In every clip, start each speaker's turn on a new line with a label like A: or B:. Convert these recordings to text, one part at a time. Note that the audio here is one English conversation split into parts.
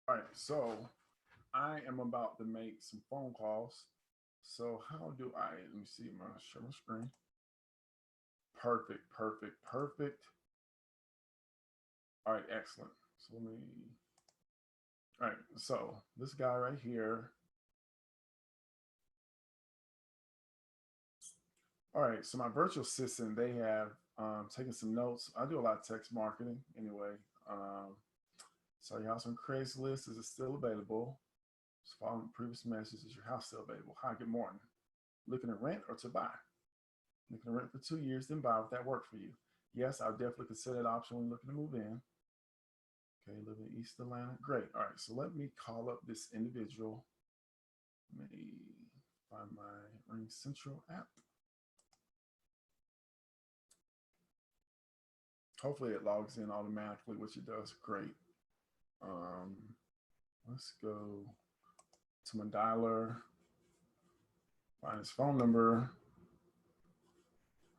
A: All right, so I am about to make some phone calls. So how do I, let me see my share my screen. Perfect, perfect, perfect. All right, excellent. So let me, all right, so this guy right here. All right, so my virtual assistant, they have taken some notes. I do a lot of text marketing anyway. Um, so your house on Craigslist, is it still available? Just following the previous message, is your house still available? Hi, good morning. Looking to rent or to buy? Looking to rent for 2 years, then buy if that worked for you. Yes, I'll definitely consider that option when looking to move in. Okay, live in East Atlanta. Great. All right, so let me call up this individual. Let me find my Ring Central app. Hopefully it logs in automatically, which it does. Great. Um, let's go to my dialer, find his phone number,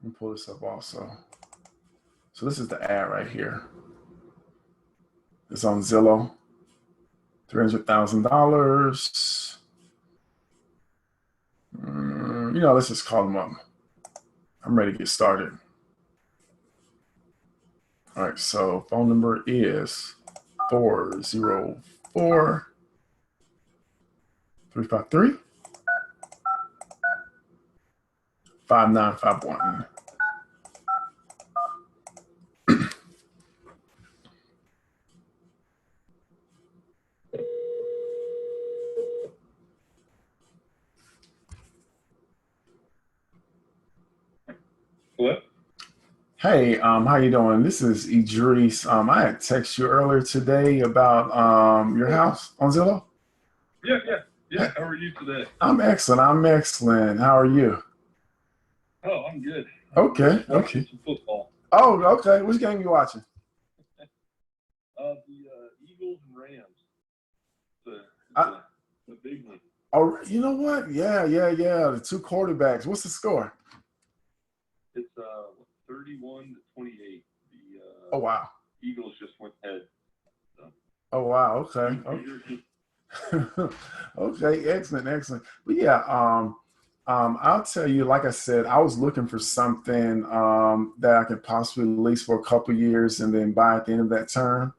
A: and pull this up also. So this is the ad right here. It's on Zillow. $300,000. Let's just call him up. I'm ready to get started. All right, so phone number is 404 353 5951.
B: Hello?
A: Hey, how you doing? This is Idris. I had texted you earlier today about your
B: Oh,
A: house on Zillow.
B: yeah.
A: Hey,
B: How are you today?
A: I'm excellent. I'm excellent. How are you?
B: Oh, I'm good. I'm
A: Okay,
B: just watching
A: okay.
B: some football.
A: Oh, okay. Which game you watching?
B: The Eagles and Rams. It's
A: I,
B: a big one.
A: oh, you know what? Yeah. The two quarterbacks. What's the score?
B: It's 31 to 28. The
A: Oh wow.
B: Eagles just went ahead. So
A: Oh wow. Okay.
B: you
A: Okay. Okay. Excellent. Excellent. But yeah. I'll tell you. Like I said, I was looking for something that I could possibly lease for a couple years and then buy at the end of that term.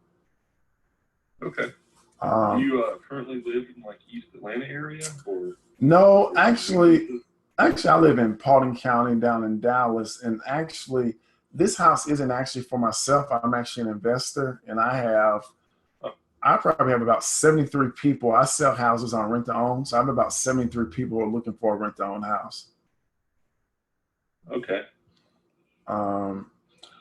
B: okay? Do
A: Um,
B: you currently live in like East Atlanta area,
A: no,
B: or do you rent
A: actually,
B: leases?
A: actually, I live in Paulding County down in Dallas, and actually, this house isn't actually for myself. I'm actually an investor, and
B: Oh,
A: I probably have about 73 people. I sell houses on rent to own, so I have about 73 people who are looking for a rent to own house.
B: okay.
A: Um,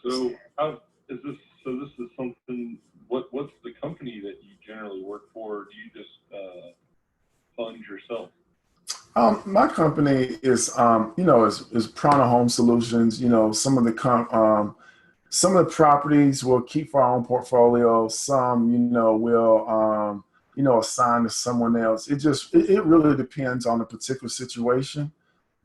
B: So how is this? So this is something. What's the company that you generally work for? Or do you just fund yourself?
A: my company is Prana Home Solutions. Some of the properties we'll keep for our own portfolio. Some, will, assign to someone else. It really depends on the particular situation.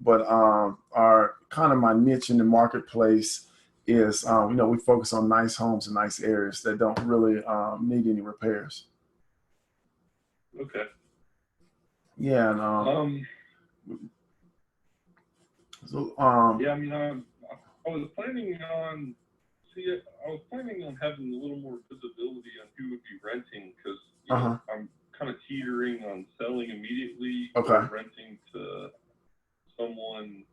A: But our kind of my niche in the marketplace is, we focus on nice homes and nice areas that don't really need any repairs.
B: Okay.
A: Yeah, and
B: Um,
A: so
B: yeah, I mean, I was planning on, I was planning on having a little more visibility on who would be renting because,
A: uh-huh.
B: I'm kind of teetering on selling immediately or
A: Okay.
B: renting to someone,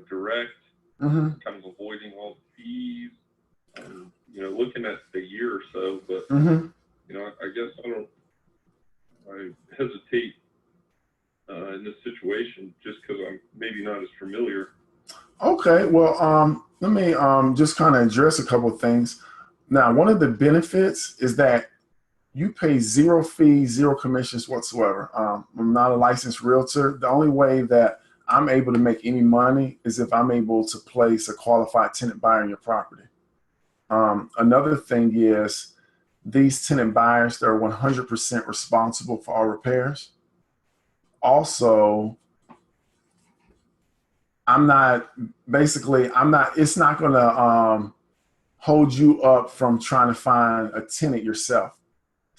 B: direct,
A: Mm-hmm.
B: kind of avoiding all the fees. Looking at a year or so, but,
A: Mm-hmm.
B: I guess I hesitate in this situation just because I'm maybe not as familiar.
A: Okay. Well, let me just kind of address a couple of things. Now, one of the benefits is that you pay zero fees, zero commissions whatsoever. I'm not a licensed realtor. The only way that I'm able to make any money is if I'm able to place a qualified tenant buyer in your property. Another thing is these tenant buyers, they're 100% responsible for all repairs. Also, it's not going to hold you up from trying to find a tenant yourself.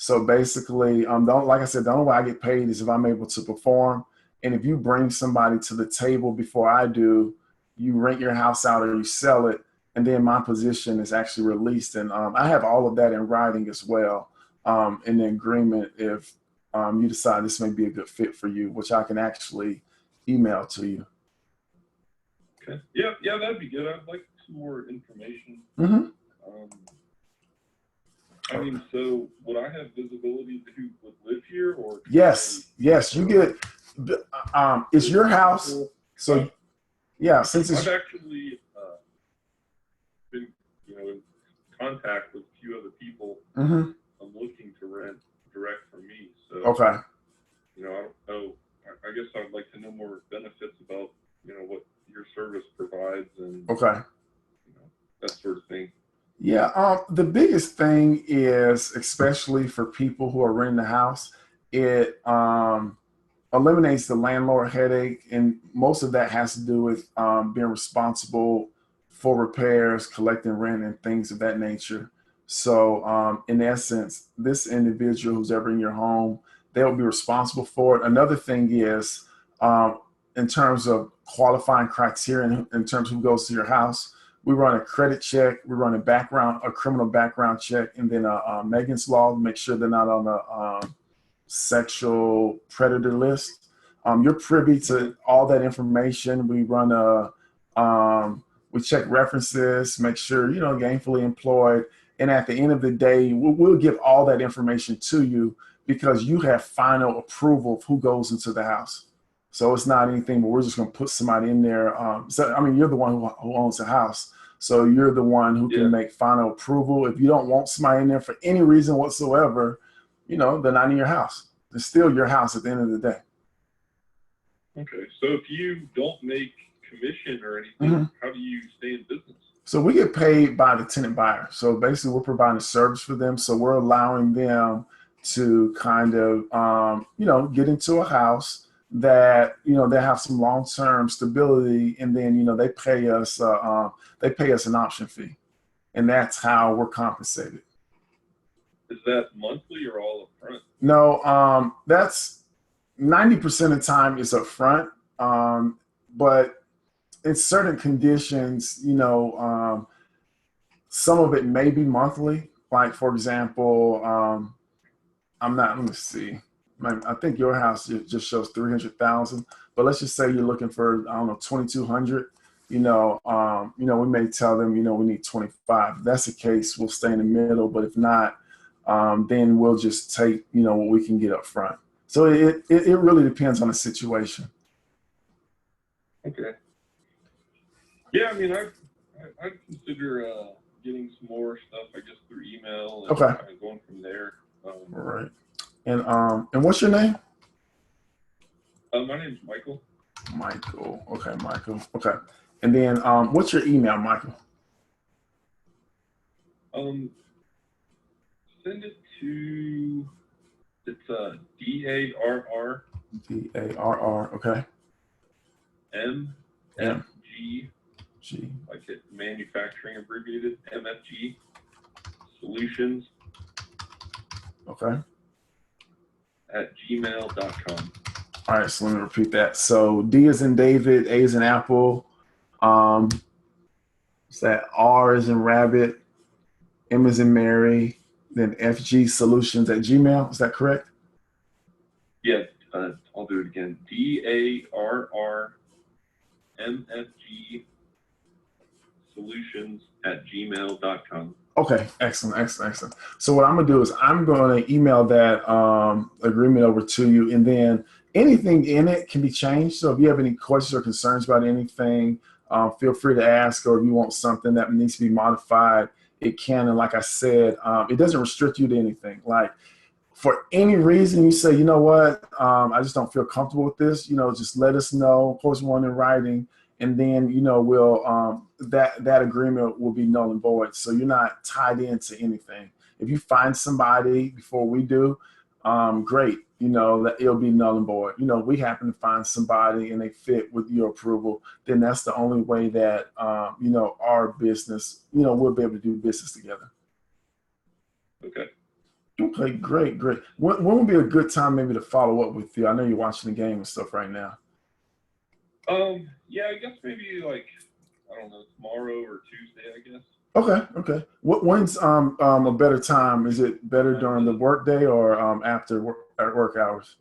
A: So basically, don't, like I said, the only way I get paid is if I'm able to perform. And if you bring somebody to the table before I do, you rent your house out or you sell it, and then my position is actually released. And I have all of that in writing as well, in the agreement if you decide this may be a good fit for you, which I can actually email to you.
B: Okay. Yeah, yeah, that'd be good. I'd like some more information.
A: Mm-hmm.
B: I mean, so would I have visibility to who would live here, or
A: yes, you get. It's your house, so yeah. Since it's
B: I've actually been, in contact with a few other people.
A: Mm-hmm.
B: I'm looking to rent direct from me. So
A: Okay.
B: I don't know. I guess I'd like to know more benefits about what your service provides and
A: Okay.
B: That sort of thing.
A: Yeah, the biggest thing is, especially for people who are renting a house, it eliminates the landlord headache, and most of that has to do with being responsible for repairs, collecting rent, and things of that nature. So, in essence, this individual who's ever in your home, they'll be responsible for it. Another thing is, in terms of qualifying criteria, in terms of who goes to your house, we run a credit check, we run a criminal background check, and then a Megan's Law to make sure they're not on the sexual predator list. You're privy to all that information. We run we check references, make sure, gainfully employed. And at the end of the day, we'll give all that information to you because you have final approval of who goes into the house. So it's not anything where we're just going to put somebody in there. You're the one who owns the house. So you're the one who can make final approval. If you don't want somebody in there for any reason whatsoever, they're not in your house. It's still your house at the end of the day.
B: Okay. So if you don't make commission or anything, how do you stay in business?
A: So we get paid by the tenant buyer. So basically we're providing a service for them. So we're allowing them to kind of, get into a house that, they have some long-term stability, and then, they pay us an option fee, and that's how we're compensated.
B: Is that monthly or all up front?
A: No, that's 90% of the time is up front. But in certain conditions, some of it may be monthly. Like, for example, let me see. I think your house just shows 300,000, but let's just say you're looking for, 2,200. We may tell them, we need 25. If that's the case, we'll stay in the middle. But if not, then we'll just take, what we can get up front. So it really depends on the situation.
B: Okay. Yeah, I mean, I'd consider getting some more stuff, I guess, through email and kind of going from there.
A: All right. And what's your name?
B: My name's Michael.
A: Michael. Okay, Michael. Okay. And then what's your email, Michael?
B: Send it to, it's DARR.
A: DARR, okay.
B: MFG, like it manufacturing abbreviated, MFG Solutions.
A: Okay.
B: At gmail.com.
A: All right, so let me repeat that. So D is in David, A is in Apple, what's that? R is in Rabbit, M is in Mary, then FG Solutions at Gmail. Is that correct?
B: Yeah, I'll do it again. DARR MFG Solutions at gmail.com.
A: Okay, excellent. So what I'm gonna do is I'm gonna email that agreement over to you, and then anything in it can be changed. So if you have any questions or concerns about anything, feel free to ask, or if you want something that needs to be modified, it can. And like I said, it doesn't restrict you to anything. Like, for any reason you say, you know what, I just don't feel comfortable with this, just let us know. Of course, one in writing, and then, we'll that agreement will be null and void. So you're not tied into anything. If you find somebody before we do, great. That it'll be null and void. We happen to find somebody and they fit with your approval, then that's the only way that our business, we'll be able to do business together.
B: Okay.
A: Okay, great, great. When would be a good time maybe to follow up with you? I know you're watching the game and stuff right now.
B: Yeah, I guess maybe like, I don't know, tomorrow or Tuesday, I guess.
A: Okay, okay. When's a better time? Is it better during the work day or after work at work hours?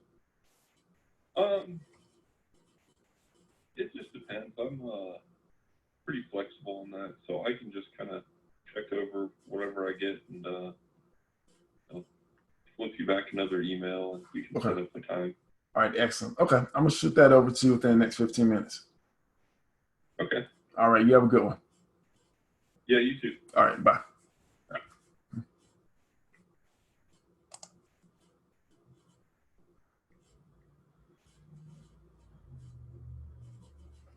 B: Um, it just depends. I'm pretty flexible on that, so I can just kind of check over whatever I get and I'll flip you back another email and we can
A: Okay.
B: set up a time.
A: All right, excellent. Okay, I'm gonna shoot that over to you within the next 15 minutes.
B: Okay.
A: All right, you have a good one.
B: Yeah, you too.
A: All right, bye.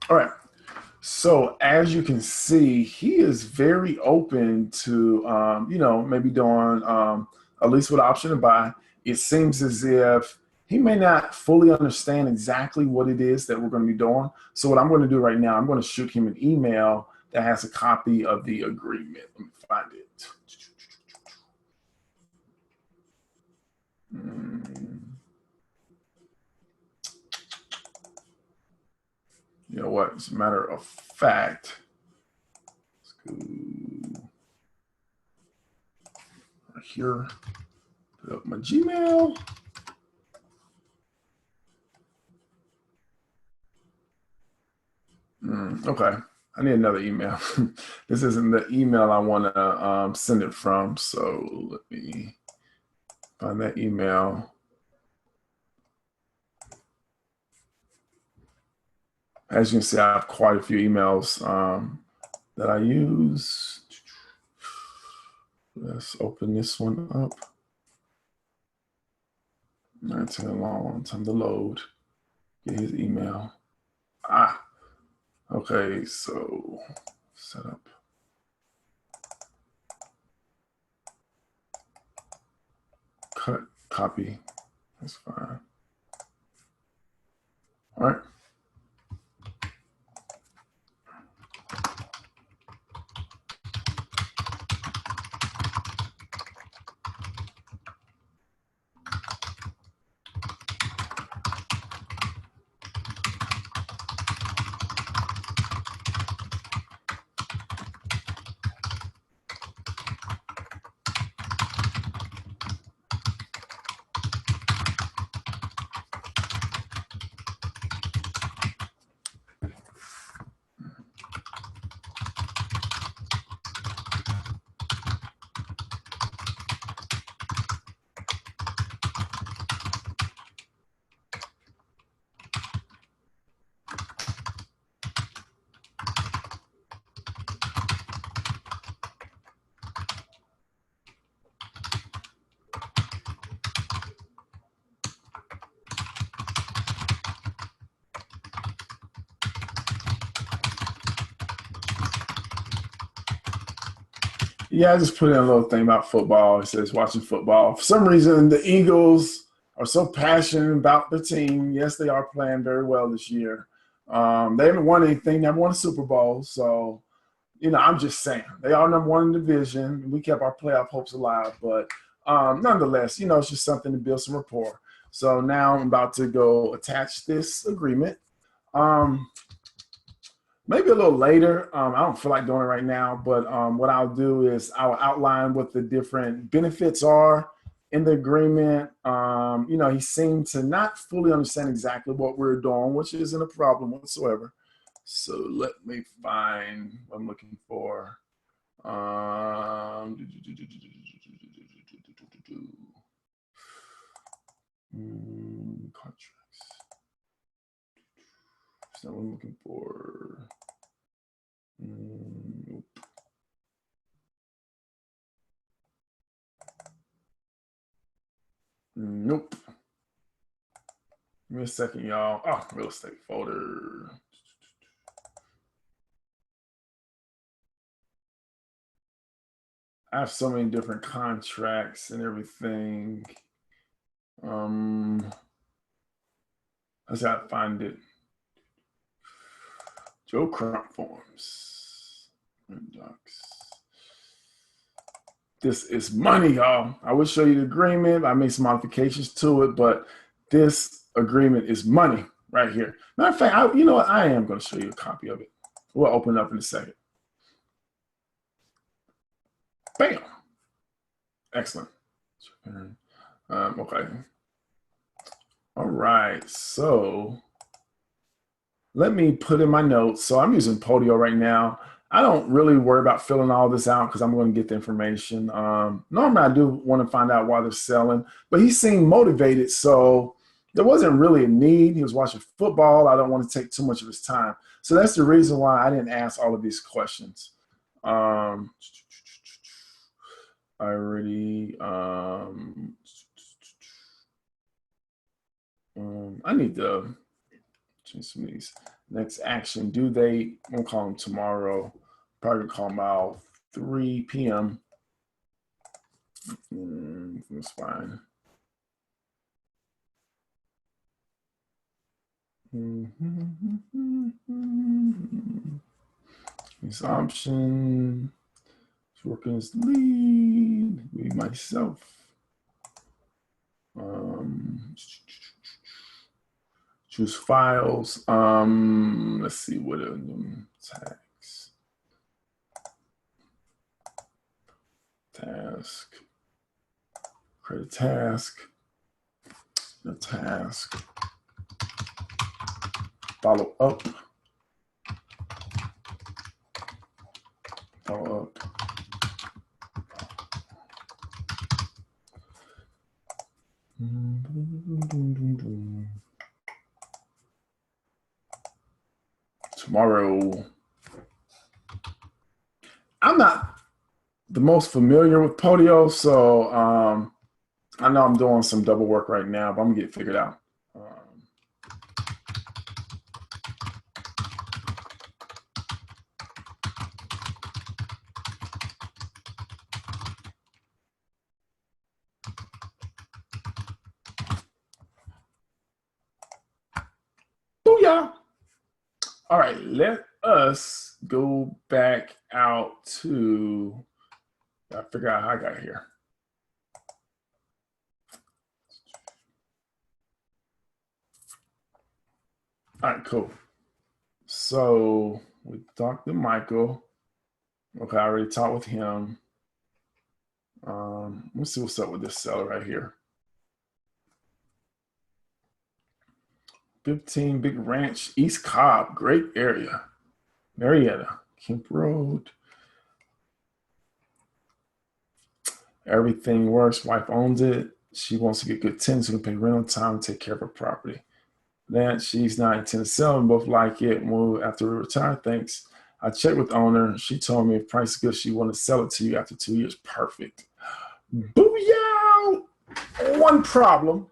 A: All right. So as you can see, he is very open to, maybe doing at least with option to buy. It seems as if he may not fully understand exactly what it is that we're going to be doing. So what I'm going to do right now, I'm going to shoot him an email that has a copy of the agreement. Let me find it. You know what? As a matter of fact, let's go right here. Put up my Gmail. Okay. I need another email. This isn't the email I want to send it from. So let me find that email. As you can see, I have quite a few emails that I use. Let's open this one up. Not taking a long time to load. Get his email. Okay, so set up. Cut, copy. That's fine. All right. Yeah, I just put in a little thing about football. It says watching football. For some reason, the Eagles are so passionate about the team. Yes, they are playing very well this year. They haven't won anything. Never won a Super Bowl. So, I'm just saying. They are number one in the division. We kept our playoff hopes alive. But nonetheless, it's just something to build some rapport. So now I'm about to go attach this agreement. Maybe a little later. I don't feel like doing it right now, but what I'll do is I'll outline what the different benefits are in the agreement. He seemed to not fully understand exactly what we're doing, which isn't a problem whatsoever. So let me find what I'm looking for. Contracts. So I'm looking for. Nope. Nope. Give me a second, y'all. Oh, real estate folder. I have so many different contracts and everything. I just gotta find it. Joe Crump forms. Docs. This is money, y'all. I will show you the agreement. I made some modifications to it, but this agreement is money right here. Matter of fact, you know what? I am going to show you a copy of it. We'll open it up in a second. Bam. Excellent. Okay. All right. So let me put in my notes. So I'm using Podio right now. I don't really worry about filling all this out because I'm going to get the information. Normally, I do want to find out why they're selling, but he seemed motivated, so there wasn't really a need. He was watching football. I don't want to take too much of his time. So that's the reason why I didn't ask all of these questions. I already, I need to change some of these. Next action, due date, I'm going to call him tomorrow. Probably call him about 3 p.m. That's fine. His option. Working as the lead. Me myself. Choose files. Let's see what are them tags. Task. Create a task. The task. Follow up. Follow up. Tomorrow. I'm not the most familiar with Podio, so I know I'm doing some double work right now, but I'm gonna get it figured out. Booyah! All right, let us go back out to, I figure out how I got here. All right, cool. So we talked to Michael. Okay, I already talked with him. Let's see what's up with this seller right here. 15 Big Ranch, East Cobb, great area. Marietta, Kemp Road. Everything works. Wife owns it. She wants to get good tenants who can pay rent on time and take care of her property. Then she's not intending to sell and both like it. Move after we retire. Thanks. I checked with the owner. She told me if price is good, she want to sell it to you after 2 years. Perfect. Booyah! One problem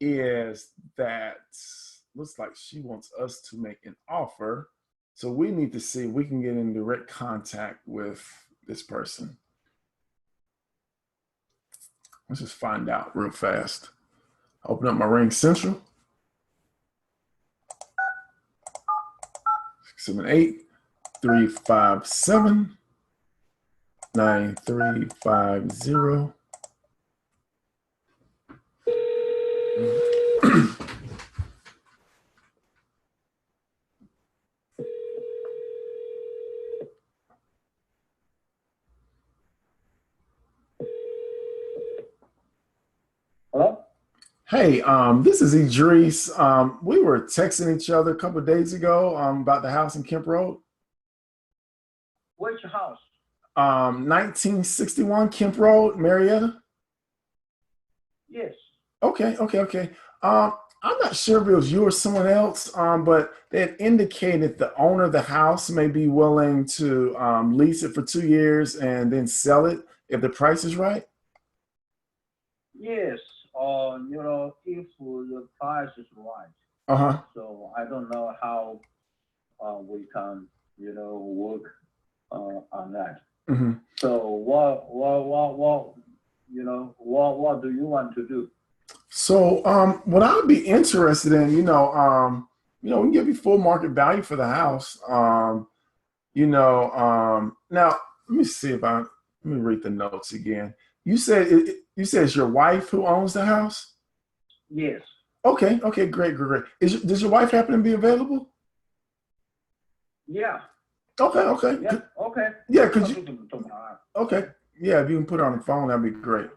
A: is that looks like she wants us to make an offer. So we need to see if we can get in direct contact with this person. Let's just find out real fast. Open up my Ring Central. 678-357-9350.
C: Hello?
A: Hey, this is Idris. We were texting each other a couple of days ago about the house in Kemp Road.
C: Which house?
A: 1961 Kemp Road, Marietta.
C: Yes.
A: Okay. I'm not sure if it was you or someone else, but they had indicated the owner of the house may be willing to lease it for 2 years and then sell it if the price is right.
C: Yes. If the price is right. So I don't know how we can, work on that. So what do you want to do?
A: So what I would be interested in, we can give you full market value for the house. Now let me Let me read the notes again. You said it's your wife who owns the house?
C: Yes.
A: Okay, great. Does your wife happen to be available?
C: Yeah.
A: Okay.
C: Yeah. Okay.
A: Yeah, okay. Yeah, if you can put her on the phone, that'd be great.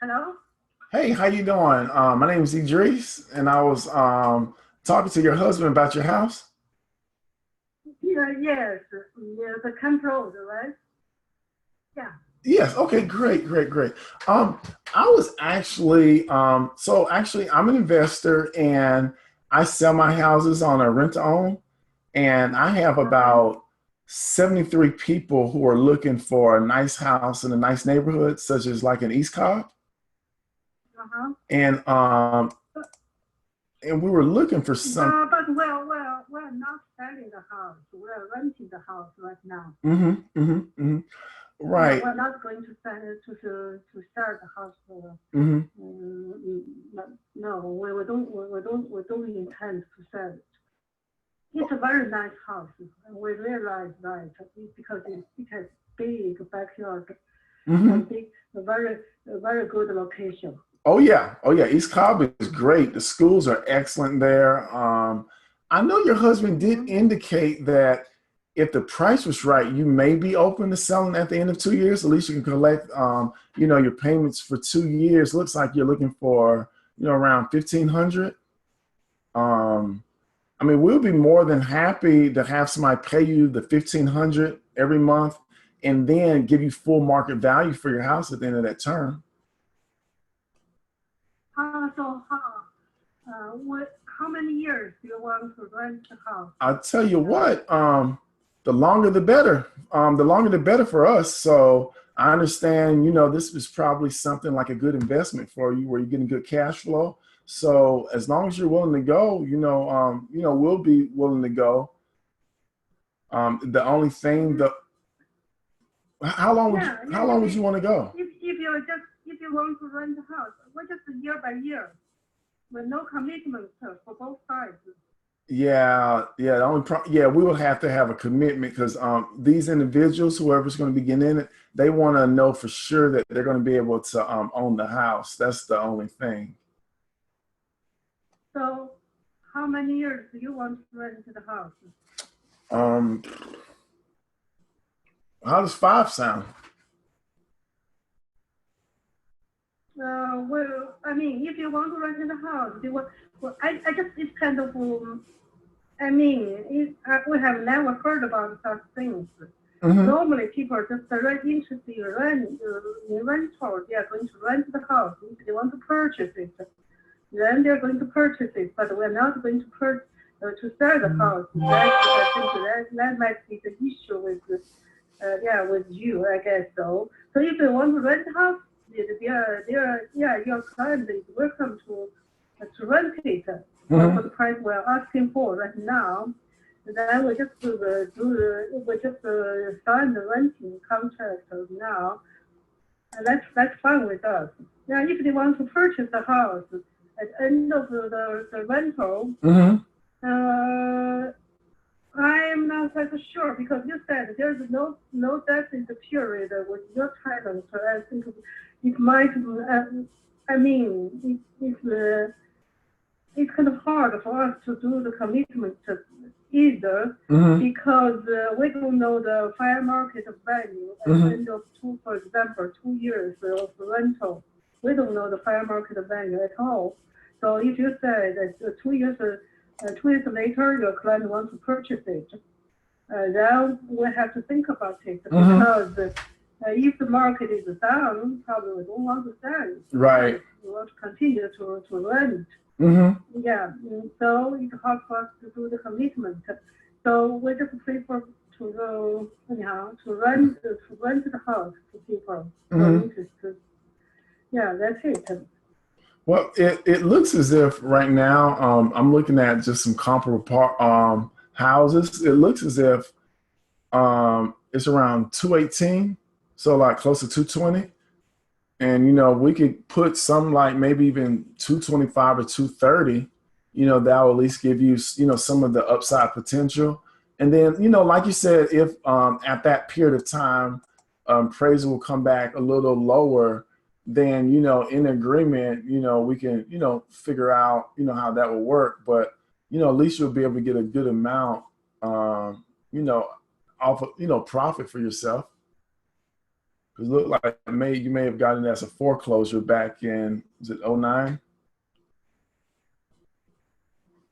D: Hello?
A: Hey, how you doing? My name is Idris, and I was talking to your husband about your house.
D: Yeah, yes. The Camp Road, right? Yeah.
A: Yes. Okay. Great. I was actually, I'm an investor and I sell my houses on a rent to own, and I have about 73 people who are looking for a nice house in a nice neighborhood, such as like in East Cobb.
D: Uh-huh.
A: And we were looking for some.
D: But we're not selling the house. We're renting the house right now.
A: Right.
D: We're not going to sell it to sell the house. No, we don't intend to sell it. It's a very nice house. We realize that because it has big backyard and a very good location.
A: Oh yeah. East Cobb is great. The schools are excellent there. I know your husband did indicate that if the price was right, you may be open to selling at the end of 2 years. At least you can collect, your payments for 2 years. Looks like you're looking for, around $1,500. We'll be more than happy to have somebody pay you the $1,500 every month, and then give you full market value for your house at the end of that term.
D: How many years do you want to rent the house?
A: I'll tell you what, the longer the better. The longer the better for us. So I understand, this is probably something like a good investment for you where you're getting good cash flow. So as long as you're willing to go, we'll be willing to go. The only thing how long would you want to go?
D: If you want to rent the house, we're just year by year, with no commitment for both sides.
A: Yeah. We will have to have a commitment because these individuals, whoever's going to be getting in it, they want to know for sure that they're going to be able to own the house. That's the only thing.
D: So, how many years do you want to rent the house?
A: How does 5 sound?
D: If you want to rent the house, it's kind of, we have never heard about such things. Normally, people are just very interested in rental. They are going to rent the house. If they want to purchase it, then they're going to purchase it. But we're not going to sell the house. I think that might be the issue with you, I guess so. So if you want to rent the house, your client is welcome to rent it for the price we're asking for right now. Then we just sign the renting contract now, and that's fine with us. Now, if they want to purchase the house at the end of the rental, I'm not quite sure because you said there's no definite period with your tenant. So I think it might. It's kind of hard for us to do the commitment either because we don't know the fair market value at the end of for example, 2 years of rental. We don't know the fair market value at all. So if you say that 2 years later your client wants to purchase it, then we have to think about it because if the market is down, probably we don't want to sell it.
A: Right.
D: We want to continue to rent. Yeah. So it's hard for us to do the commitment. So we just prefer to rent the house to people who are interested. Yeah, that's it.
A: Well, it looks as if right now I'm looking at just some comparable houses. It looks as if it's around 218, so like close to 220. And, you know, we could put some like maybe even 225 or 230, you know, that will at least give you, you know, some of the upside potential. And then, you know, like you said, if at that period of time, appraisal will come back a little lower, then, you know, in agreement, you know, we can, you know, figure out, you know, how that will work. But, you know, at least you'll be able to get a good amount, you know, off of, you know, profit for yourself. Because it looked like you may have gotten it as a foreclosure back in, is it '09?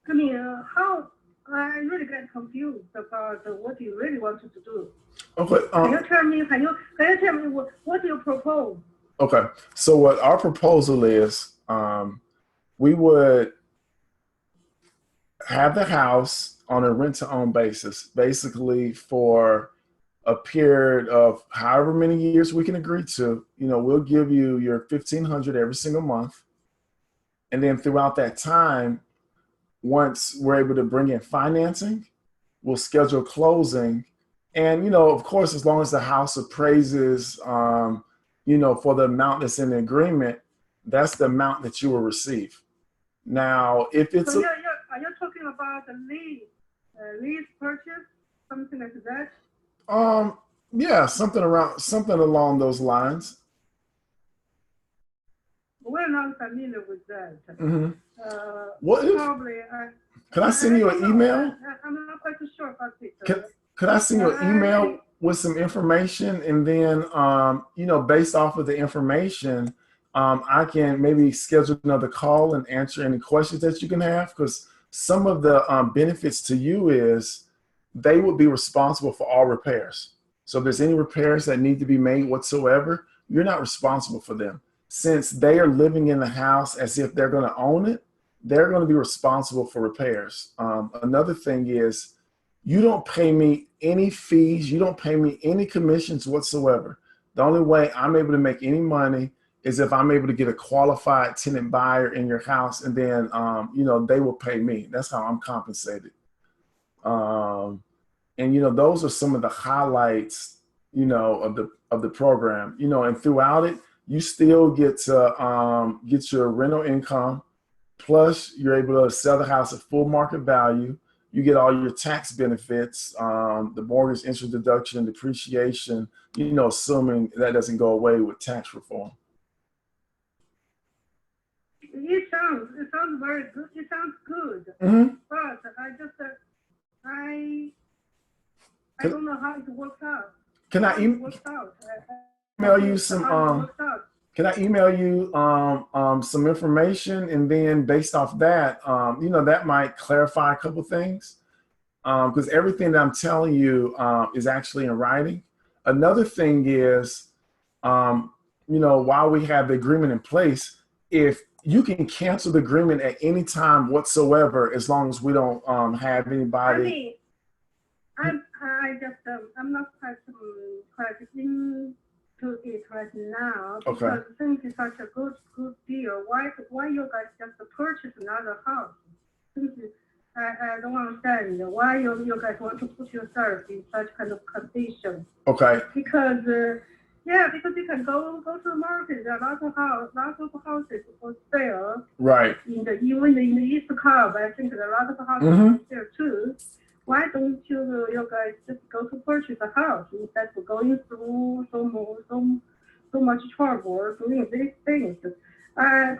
D: I mean, how I really get confused about what you really wanted to do.
A: Okay.
D: Can you tell me? Can you tell me what you propose?
A: Okay. So what our proposal is, we would have the house on a rent-to-own basis, basically for a period of however many years we can agree to. You know, we'll give you your $1,500 every single month, and then throughout that time, once we're able to bring in financing, we'll schedule closing. And, you know, of course, as long as the house appraises, you know, for the amount that's in the agreement, that's the amount that you will receive. Now, if it's
D: so are you talking about the lease purchase, something like that?
A: Yeah, something along those lines.
D: We're not familiar with that.
A: Mm-hmm. What if?
D: Probably.
A: Can I send you an email?
D: I'm not quite sure about it.
A: Could I send you an email with some information, and then, you know, based off of the information, I can maybe schedule another call and answer any questions that you can have, because some of the benefits to you is they would be responsible for all repairs. So if there's any repairs that need to be made whatsoever, you're not responsible for them. Since they are living in the house as if they're going to own it, they're going to be responsible for repairs. Another thing is, you don't pay me any fees. You don't pay me any commissions whatsoever. The only way I'm able to make any money is if I'm able to get a qualified tenant buyer in your house, and then, you know, they will pay me. That's how I'm compensated. And, you know, those are some of the highlights, you know, of the program, you know, and throughout it, you still get to get your rental income. Plus, you're able to sell the house at full market value. You get all your tax benefits, the mortgage interest deduction, depreciation, you know, assuming that doesn't go away with tax reform.
D: It sounds very good. It sounds good.
A: Mm-hmm.
D: But I don't know how it works out.
A: Can I email you some? Can I email you some information, and then based off that, you know, that might clarify a couple things, because everything that I'm telling you is actually in writing. Another thing is, you know, while we have the agreement in place, if you can cancel the agreement at any time whatsoever, as long as we don't have anybody.
D: I'm not quite into it right now, because
A: Okay.
D: I think it's such a good deal. Why you guys just purchase another house? I don't understand why you guys want to put yourself in such kind of condition.
A: Okay.
D: Because because you can go to the market. There are lots of houses for sale. Right. Even in the East Coast, I think there are a lot of houses there too. Why don't you guys just go to purchase a house instead of going through so much trouble doing these things? I'm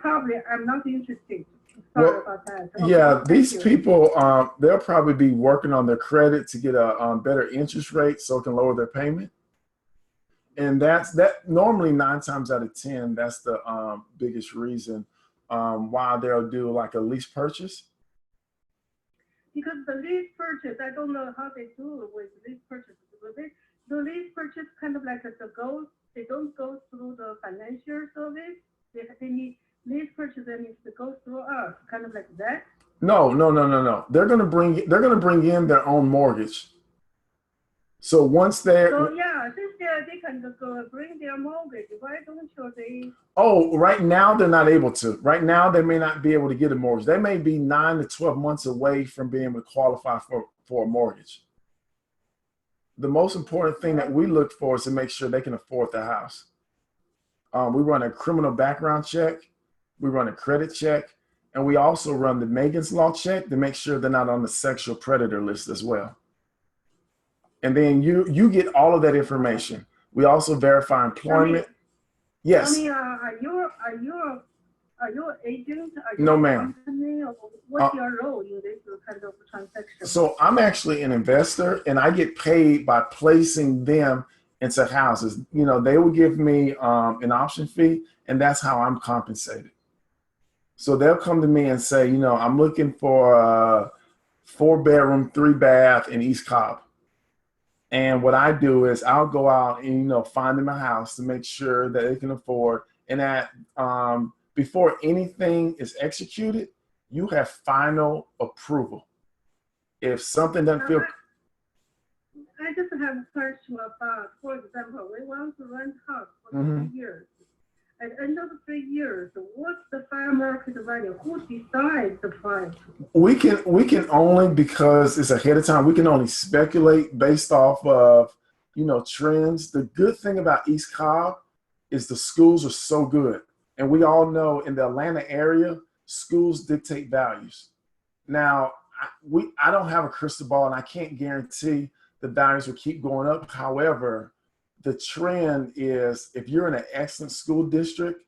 D: not interested. Sorry about that. Okay,
A: yeah, these people, they'll probably be working on their credit to get a better interest rate so it can lower their payment. And that normally 9 times out of 10, that's the biggest reason why they'll do like a lease purchase.
D: Because the lease purchase, I don't know how they do with lease purchase. The lease purchase kind of like they don't go through the financial service. They need lease purchase, that needs to go through us, kind of like that. No. They're gonna bring in their own mortgage. So once they're since they can go bring their mortgage, why don't they? Oh, right now they're not able to. Right now they may not be able to get a mortgage. They may be 9 to 12 months away from being able to qualify for a mortgage. The most important thing that we look for is to make sure they can afford the house.
A: We run a criminal background check. We run a credit check. And we also run the Megan's Law check to make sure they're not on the sexual predator list as well. And then you get all of that information. We also verify employment. Yes.
D: Are you an agent? Are you
A: No,
D: a
A: ma'am.
D: company? Or what's your role in this kind of transaction?
A: So I'm actually an investor, and I get paid by placing them into houses. You know, they will give me an option fee, and that's how I'm compensated. So they'll come to me and say, you know, I'm looking for a 4-bedroom, 3-bath in East Cobb. And what I do is I'll go out and, you know, find them a house to make sure that they can afford. And that before anything is executed, you have final approval. If something doesn't feel...
D: I just have a question about, for example, we want to rent a house for 3 years. At the end of the 3 years, what's the fair market value? Who decides the price? We can only, because it's ahead of time, we can only speculate based off of, you know, trends. The good thing about East Cobb is the schools are so good. And we all know in the Atlanta area, schools dictate values. Now, I don't have a crystal ball, and I can't guarantee the values will keep going up. However, the trend is if you're in an excellent school district,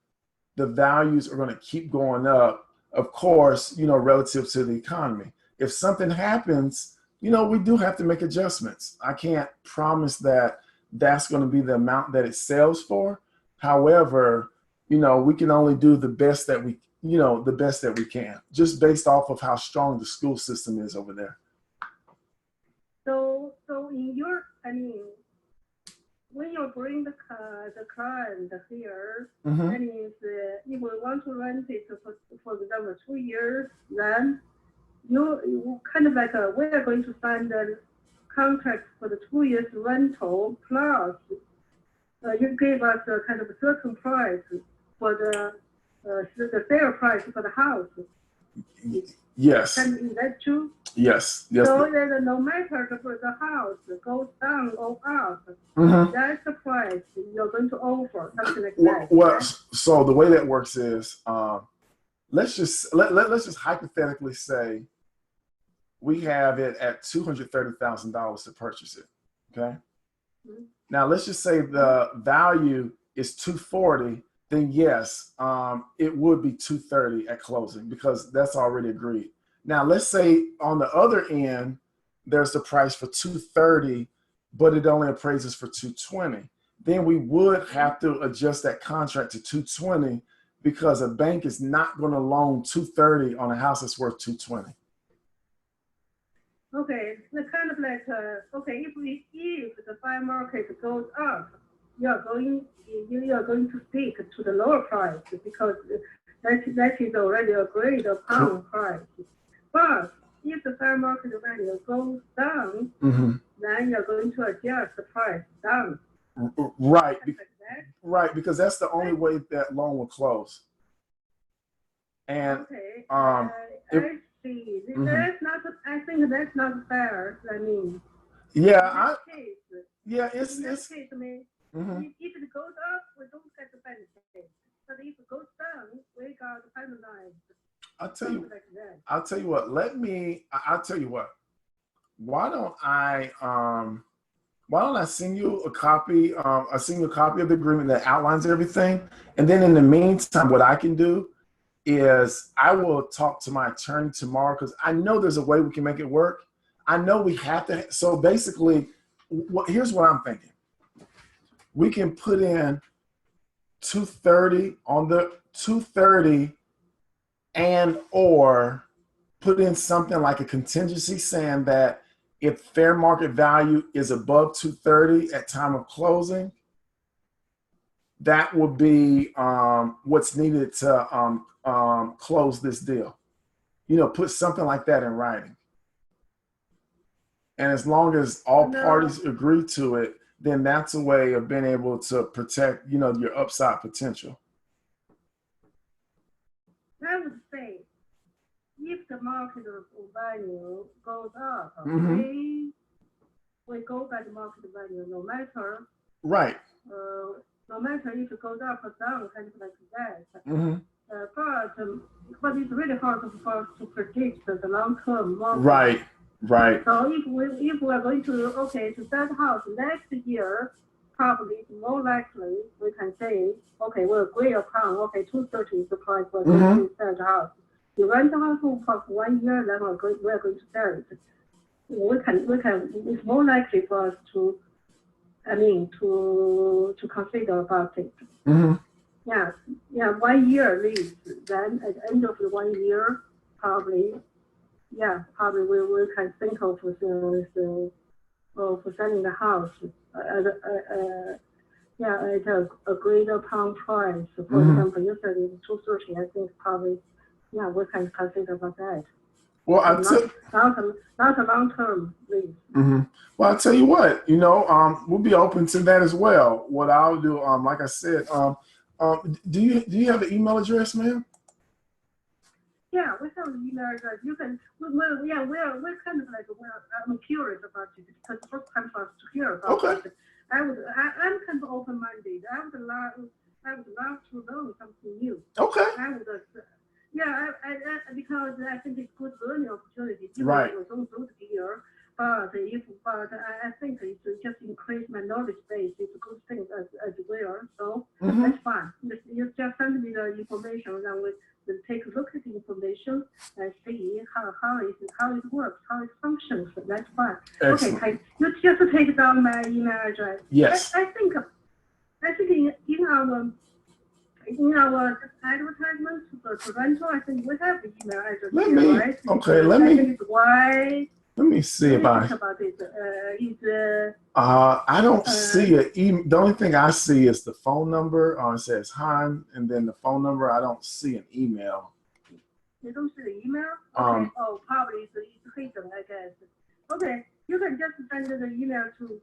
D: the values are going to keep going up, of course, you know, relative to the economy. If something happens, you know, we do have to make adjustments. I can't promise that that's going to be the amount that it sells for. However, you know, we can only do the best that we, you know, the best that we can, just based off of how strong the school system is over there. So in your, I mean, when you bring the client here, that means if we want to rent it for example 2 years, then you kind of like we are going to sign the contract for the 2 years rental plus you gave us a kind of a certain price for the sale price for the house.
A: Yes.
D: Is that true?
A: Yes. Yes.
D: So that no matter the house goes down or up, that's the price you're going to offer, something like that.
A: Well, right? So the way that works is, let's just hypothetically say we have it at $230,000 to purchase it. Okay. Now let's just say the value is $240. Then yes, it would be $230 at closing because that's already agreed. Now let's say on the other end, there's the price for $230, but it only appraises for $220. Then we would have to adjust that contract to $220 because a bank is not going to loan $230 on a house that's worth $220.
D: Okay, it's kind of like okay, if the fair market goes up, you are going to stick to the lower price because that is already agreed upon price. But if the fair market value goes down, then you're going to adjust the price down.
A: Right. Right, because that's the only way that loan will close. And
D: okay, I see. That's not. I think that's not fair. I mean.
A: Yeah.
D: It's. I mean, if it goes up, we don't get the benefit. But if it goes down, we got penalized. I'll tell you what.
A: I'll tell you what. Why don't I send you a copy? I send you a copy of the agreement that outlines everything, and then in the meantime, what I can do is I will talk to my attorney tomorrow because I know there's a way we can make it work. I know we have to. So basically, here's what I'm thinking. We can put in $230 on the $230 and or put in something like a contingency saying that if fair market value is above $230 at time of closing, that will be what's needed to close this deal. You know, put something like that in writing. And as long as all parties agree to it, then that's a way of being able to protect, you know, your upside potential.
D: I would say if the market value goes up, we go by the market value no matter.
A: Right.
D: no matter if it goes up or down, kind of like that.
A: Mm-hmm.
D: But it's really hard for us to predict the long-term market.
A: Right, right.
D: So if we're going to to sell the house next year, probably it's more likely we can say, okay, we'll agree upon 230 is the price we're going to sell the house. You rent the house for 1 year, then we're going to sell it. We can. It's more likely for us to consider about it.
A: Mm-hmm.
D: Yeah, 1 year lease. Then at the end of the 1 year, probably we can think of selling the house at a agreed upon price. For example, you said it's 230. I think probably we can consider about that.
A: Well,
D: not a long-term lease.
A: Mm-hmm. Well, I'll tell you what, we'll be open to that as well. What I'll do, like I said, do you have an email address, ma'am?
D: Yeah, we have an email address. You can, we're kind of like, I'm curious about it because the first time for us to hear about it. I'm kind of open-minded. I would love to learn something new.
A: Okay.
D: Because I think it's good learning opportunity.
A: Right.
D: Don't do it here, but I think it's just increase my knowledge base. It's a good thing as well. So that's fine. You just send me the information, and we'll take a look at the information and see how it works, how it functions. That's fine.
A: Excellent.
D: Okay, you just take down my email address.
A: Yes.
D: I think in our advertisements for rental, I think we have the email address. Right?
A: Let me see if I.
D: About it.
A: I don't see an email. The only thing I see is the phone number. It says Han, and then the phone number. I don't see an email.
D: You don't see the email? Okay. Probably it's hidden, I guess. Okay, you can just send the email to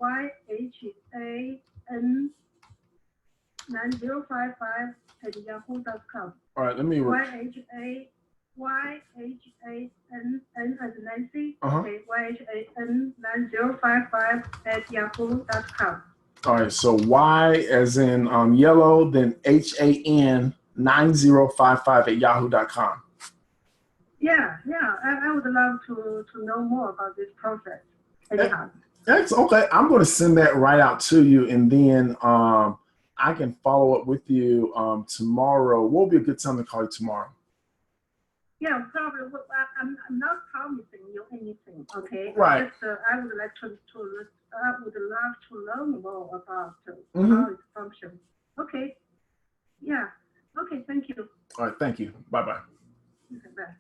D: yhan9055@yahoo.com.
A: All right, let me.
D: YHANN as Nancy. Okay, YHAN9055@yahoo.com.
A: All right, so Y as in yellow, then HAN9055@yahoo.com.
D: Yeah, I would love to know more about this process. Anyhow.
A: That's okay. I'm going to send that right out to you, and then I can follow up with you tomorrow. What will be a good time to call you tomorrow?
D: Yeah, probably. I'm not promising you anything. Okay.
A: Right.
D: I would like to love to learn more about how it functions. Okay. Yeah. Okay. Thank you.
A: All right. Thank you. Bye-bye.
D: Okay, bye.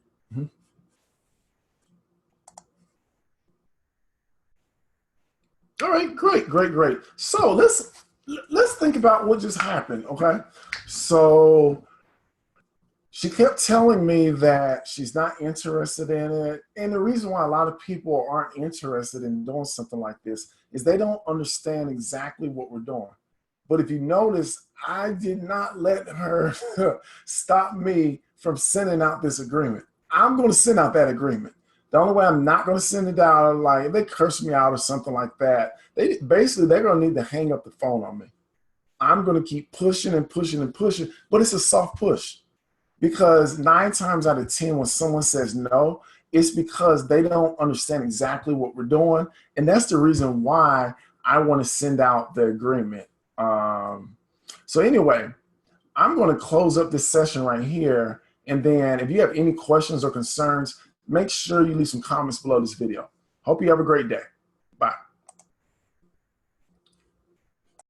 A: All right, great. So let's think about what just happened, okay? So she kept telling me that she's not interested in it. And the reason why a lot of people aren't interested in doing something like this is they don't understand exactly what we're doing. But if you notice, I did not let her stop me from sending out this agreement. I'm going to send out that agreement. The only way I'm not going to send it out, like if they curse me out or something like that, they're going to need to hang up the phone on me. I'm going to keep pushing, but it's a soft push. Because 9 times out of 10, when someone says no, it's because they don't understand exactly what we're doing. And that's the reason why I want to send out the agreement. So anyway, I'm going to close up this session right here. And then if you have any questions or concerns, make sure you leave some comments below this video. Hope you have a great day. Bye.